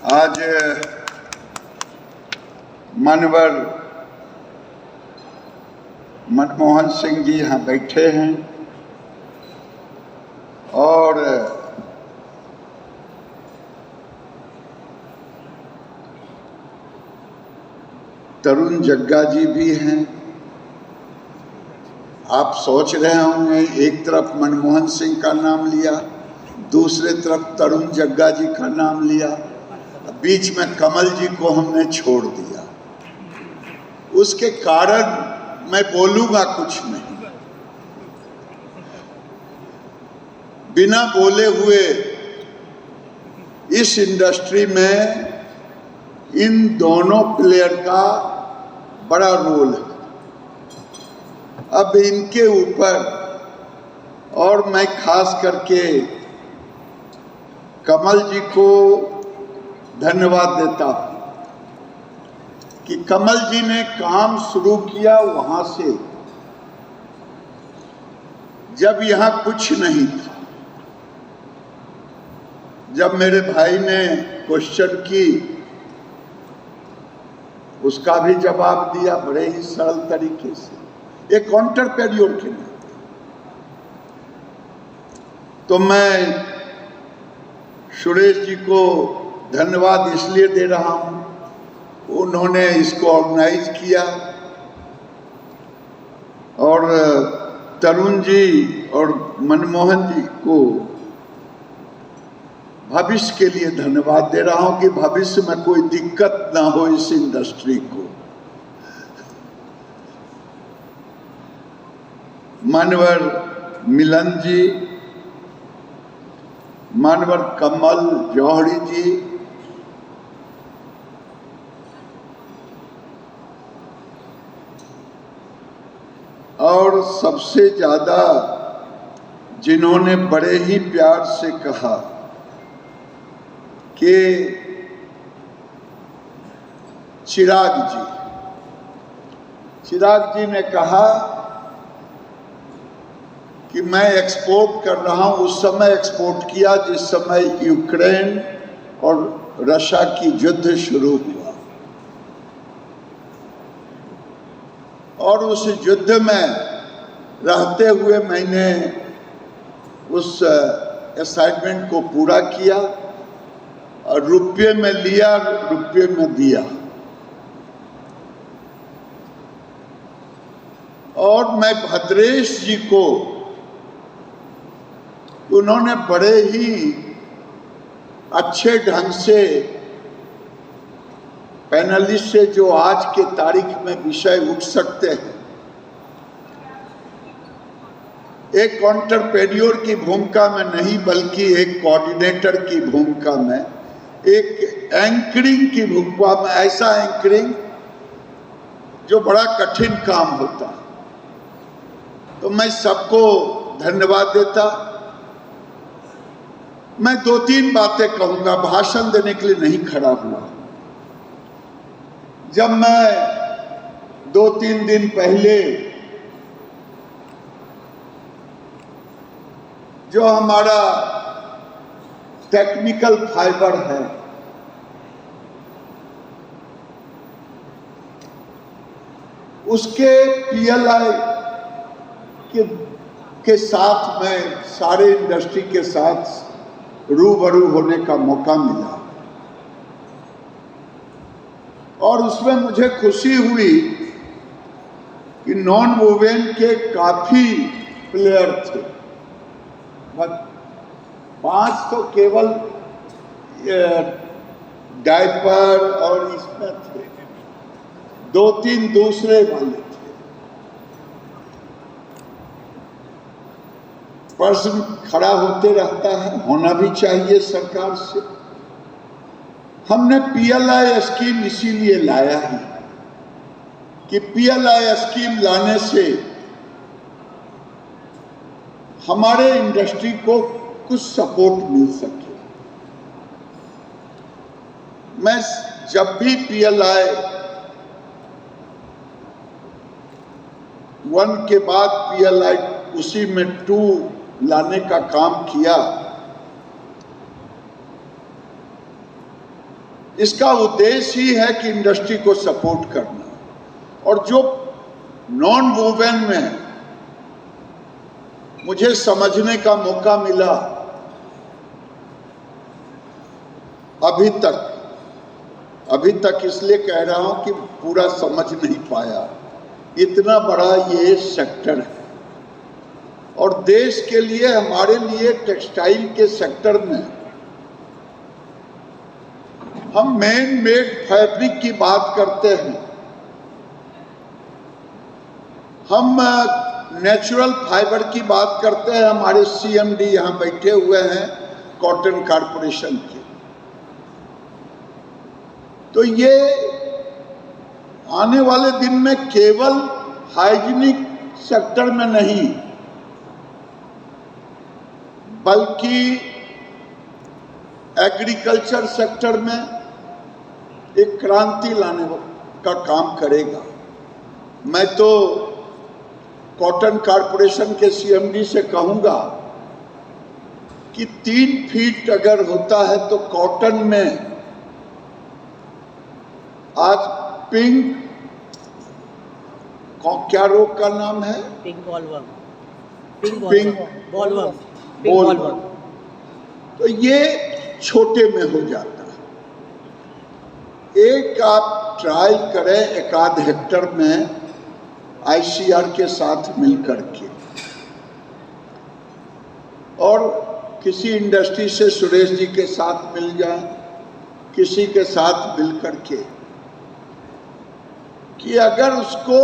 आज मानवर मनमोहन सिंह जी यहाँ बैठे हैं और तरुण जग्गा जी भी हैं। आप सोच रहे होंगे एक तरफ मनमोहन सिंह का नाम लिया, दूसरे तरफ तरुण जग्गा जी का नाम लिया, बीच में कमल जी को हमने छोड़ दिया। उसके कारण मैं बोलूंगा कुछ नहीं, बिना बोले हुए इस इंडस्ट्री में इन दोनों प्लेयर का बड़ा रोल है। अब इनके ऊपर और मैं खास करके कमल जी को धन्यवाद देता हूं कि कमल जी ने काम शुरू किया वहां से जब यहां कुछ नहीं था। जब मेरे भाई ने क्वेश्चन की उसका भी जवाब दिया बड़े ही सरल तरीके से, एक एंटरप्रेन्योर के लिए। तो मैं सुरेश जी को धन्यवाद इसलिए दे रहा हूं, उन्होंने इसको ऑर्गेनाइज किया और तरुण जी और मनमोहन जी को भविष्य के लिए धन्यवाद दे रहा हूं कि भविष्य में कोई दिक्कत ना हो इस इंडस्ट्री को। मानवर मिलन जी, मानवर कमल जौहरी जी, और सबसे ज्यादा जिन्होंने बड़े ही प्यार से कहा कि चिराग जी ने कहा कि मैं एक्सपोर्ट कर रहा हूं। उस समय एक्सपोर्ट किया जिस समय यूक्रेन और रशिया की युद्ध शुरू हुआ और उस युद्ध में रहते हुए मैंने उस असाइनमेंट को पूरा किया और रुपये में लिया, रुपये में दिया। और मैं भद्रेश जी को, उन्होंने बड़े ही अच्छे ढंग से पैनलिस्ट से जो आज के तारीख में विषय उठ सकते हैं, एक एंटरप्रेन्योर की भूमिका में नहीं बल्कि एक कोऑर्डिनेटर की भूमिका में, एक एंकरिंग की भूमिका में, ऐसा एंकरिंग जो बड़ा कठिन काम होता है। तो मैं सबको धन्यवाद देता। मैं 2-3 बातें कहूंगा, भाषण देने के लिए नहीं खड़ा हुआ। जब मैं 2-3 दिन पहले जो हमारा टेक्निकल फाइबर है उसके पीएलआई के साथ में सारे इंडस्ट्री के साथ रूबरू होने का मौका मिला और उसमें मुझे खुशी हुई कि नॉन वोवेन के काफी प्लेयर थे। 5 तो केवल डायपर और इसमें थे, 2-3 दूसरे वाले थे। प्रश्न खड़ा होते रहता है, होना भी चाहिए सरकार से। हमने पीएलआई स्कीम इसीलिए लाया है कि पीएलआई स्कीम लाने से हमारे इंडस्ट्री को कुछ सपोर्ट मिल सके। मैं जब भी पीएलआई 1 के बाद पीएलआई उसी में 2 लाने का काम किया इसका उद्देश्य ही है कि इंडस्ट्री को सपोर्ट करना। और जो नॉन वोवेन में मुझे समझने का मौका मिला अभी तक इसलिए कह रहा हूं कि पूरा समझ नहीं पाया, इतना बड़ा ये सेक्टर है। और देश के लिए, हमारे लिए टेक्सटाइल के सेक्टर में हम मैन मेड फैब्रिक की बात करते हैं, हम नेचुरल फाइबर की बात करते हैं। हमारे सीएमडी यहाँ बैठे हुए हैं कॉटन कॉरपोरेशन के। तो ये आने वाले दिन में केवल हाइजीनिक सेक्टर में नहीं, बल्कि एग्रीकल्चर सेक्टर में एक क्रांति लाने का काम करेगा। मैं तो कॉटन कॉरपोरेशन के सीएमडी से कहूंगा कि 3 फीट अगर होता है तो कॉटन में आज पिंक, क्या रोग का नाम है? Pink bollworm. तो ये छोटे में हो जाता है। एक आप ट्रायल करें एक आध हेक्टर में आईसीआर के साथ मिलकर के, और किसी इंडस्ट्री से सुरेश जी के साथ मिल जाए, किसी के साथ मिलकर के, कि अगर उसको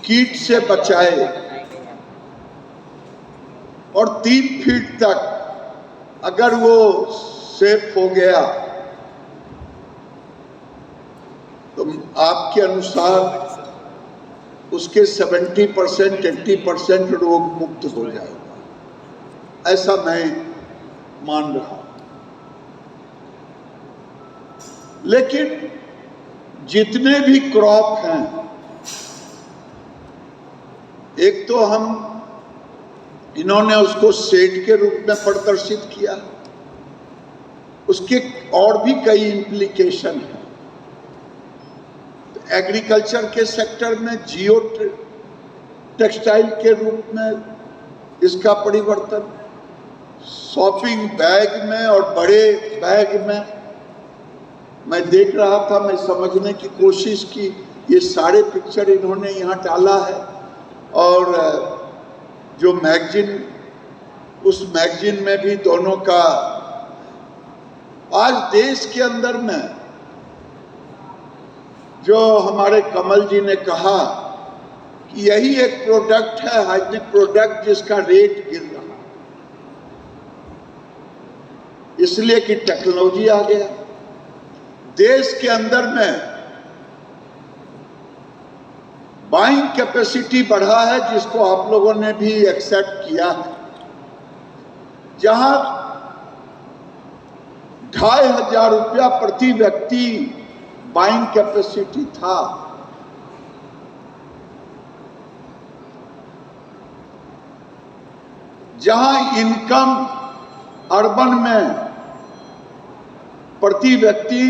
कीट से बचाए और 3 फीट तक अगर वो सेफ हो गया तो आपके अनुसार उसके 70% 80% रोग मुक्त हो जाएगा, ऐसा मैं मान रहा हूं। लेकिन जितने भी क्रॉप हैं, एक तो इन्होंने उसको सेड के रूप में प्रदर्शित किया, उसके और भी कई इम्प्लीकेशन हैं। एग्रीकल्चर के सेक्टर में जियो टेक्सटाइल के रूप में इसका परिवर्तन, शॉपिंग बैग में और बड़े बैग में। मैं देख रहा था, मैं समझने की कोशिश की, ये सारे पिक्चर इन्होंने यहाँ डाला है। और जो मैगजीन, उस मैगजीन में भी दोनों का, आज देश के अंदर में जो हमारे कमल जी ने कहा कि यही एक प्रोडक्ट है, हाइजीनिक प्रोडक्ट, जिसका रेट गिर रहा, इसलिए कि टेक्नोलॉजी आ गया। देश के अंदर में बाइंग कैपेसिटी बढ़ा है, जिसको आप लोगों ने भी एक्सेप्ट किया है। जहां 2500 रुपया प्रति व्यक्ति बाइंग कैपेसिटी था, जहां इनकम अर्बन में प्रति व्यक्ति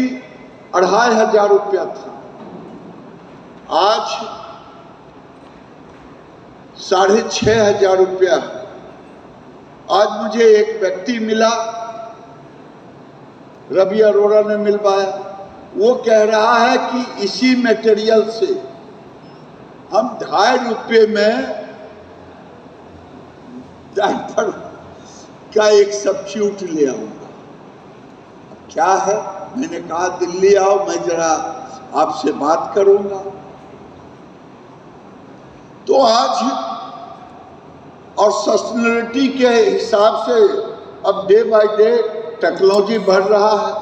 2500 रुपया था, आज 6500 रुपया। आज मुझे एक व्यक्ति मिला, रवि अरोड़ा ने मिलवाया, वो कह रहा है कि इसी मटेरियल से हम 2.5 रुपये में डायपर का एक सब्स्टिट्यूट ले आऊंगा। क्या है? मैंने कहा दिल्ली आओ, मैं जरा आपसे बात करूंगा। तो आज और सस्टेनेबिलिटी के हिसाब से अब डे बाय डे टेक्नोलॉजी बढ़ रहा है।